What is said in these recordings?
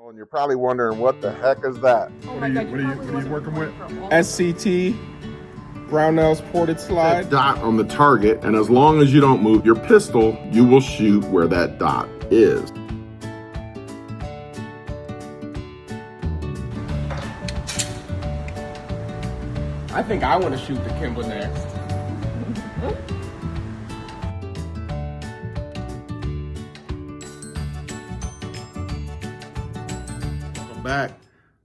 And you're probably wondering, what the heck is that? What are you working with? SCT, Brownell's ported slide. That dot on the target, and as long as you don't move your pistol, you will shoot where that dot is. I think I want to shoot the Kimba next. Welcome back.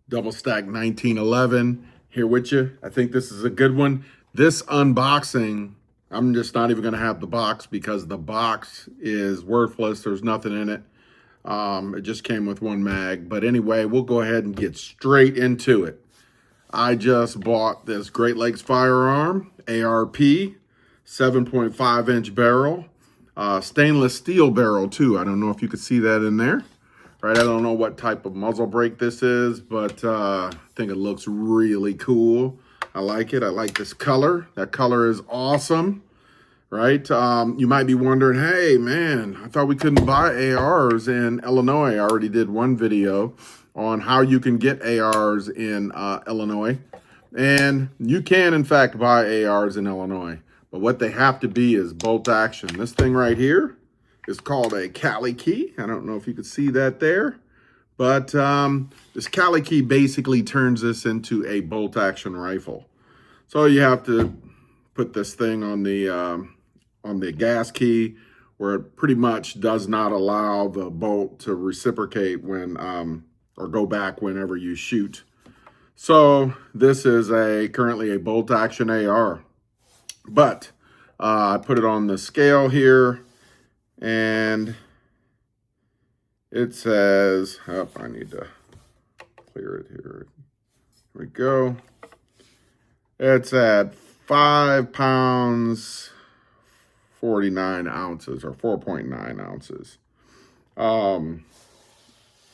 Double Stack 1911 here with you. I think this is a good one. This unboxing, I'm just not even going to have the box because the box is worthless. There's nothing in it. It just came with one mag. But anyway, we'll go ahead and get straight into it. I just bought this GreatLakes firearm, ARP, 7.5 inch barrel, stainless steel barrel too. I don't know if you could see that in there, right? I don't know what type of muzzle brake this is, but I think it looks really cool. I like it. I like this color. That color is awesome, right? You might be wondering, hey man, I thought we couldn't buy ARs in Illinois. I already did one video on how you can get ARs in Illinois. And you can, in fact, buy ARs in Illinois. But what they have to be is bolt action. This thing right here is called a Cali key. I don't know if you could see that there. But this Cali key basically turns this into a bolt action rifle. So you have to put this thing on the gas key, where it pretty much does not allow the bolt to reciprocate when or go back whenever you shoot. So this is currently a bolt action AR, but I put it on the scale here, and it says, oh, I need to clear it here. Here we go. It's at 5 pounds, 49 ounces, or 4.9 ounces.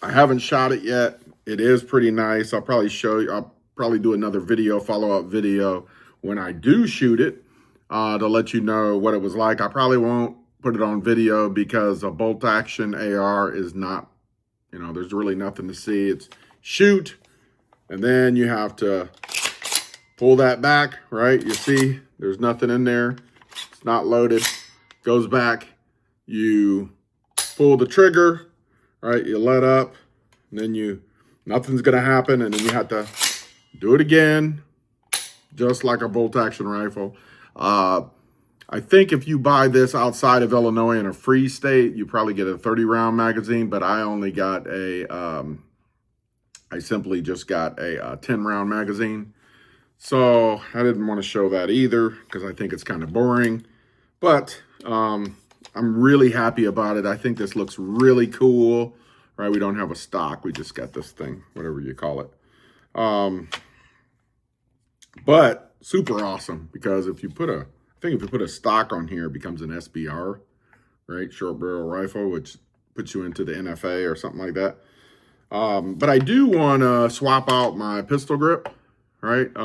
I haven't shot it yet. It is pretty nice. I'll probably show you. I'll probably do another video, follow-up video when I do shoot it to let you know what it was like. I probably won't put it on video because a bolt action AR is not, there's really nothing to see. It's shoot, and then you have to pull that back, right? You see, there's nothing in there. It's not loaded. Goes back. You pull the trigger. Right, you let up, and then nothing's gonna happen, and then you have to do it again, just like a bolt action rifle. I think if you buy this outside of Illinois in a free state, you probably get a 30-round magazine, but I only got I simply just got a 10-round magazine. So I didn't want to show that either because I think it's kind of boring, but I'm really happy about it. I think this looks really cool, right? We don't have a stock. We just got this thing, whatever you call it. But super awesome because if you put a stock on here, it becomes an SBR, right? Short barrel rifle, which puts you into the NFA or something like that. But I do want to swap out my pistol grip, right?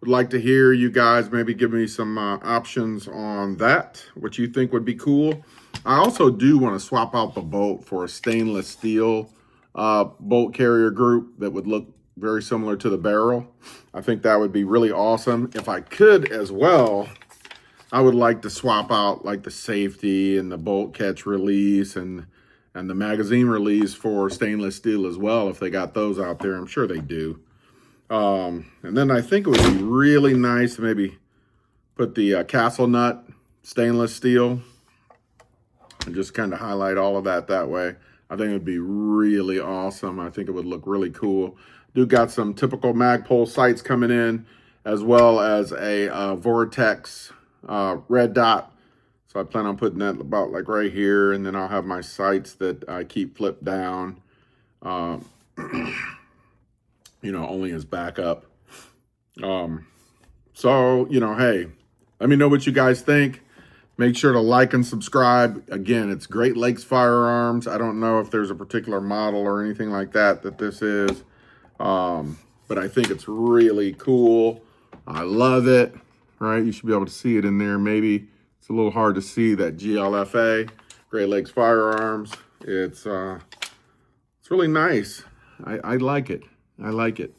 Would like to hear you guys maybe give me some options on that, what you think would be cool. I also do want to swap out the bolt for a stainless steel bolt carrier group that would look very similar to the barrel. I think that would be really awesome. If I could as well, I would like to swap out like the safety and the bolt catch release and the magazine release for stainless steel as well. If they got those out there, I'm sure they do. And then I think it would be really nice to maybe put the castle nut stainless steel and just kind of highlight all of that way. I think it would be really awesome. I think it would look really cool. Do got some typical Magpul sights coming in, as well as a Vortex red dot. So I plan on putting that about like right here, and then I'll have my sights that I keep flipped down. Only as backup. So, hey, let me know what you guys think. Make sure to like and subscribe. Again, it's GreatLakes Firearms. I don't know if there's a particular model or anything like that this is. But I think it's really cool. I love it, right? You should be able to see it in there. Maybe it's a little hard to see that GLFA, GreatLakes Firearms. It's It's really nice. I like it. I like it.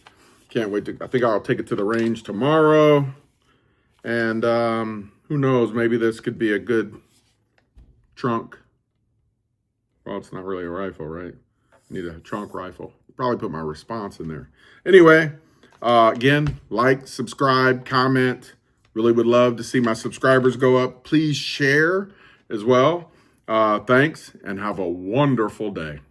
Can't wait to, I think I'll take it to the range tomorrow. And who knows, maybe this could be a good trunk. Well, it's not really a rifle, right? Need a trunk rifle. Probably put my response in there. Anyway, again, like, subscribe, comment. Really would love to see my subscribers go up. Please share as well. Thanks, and have a wonderful day.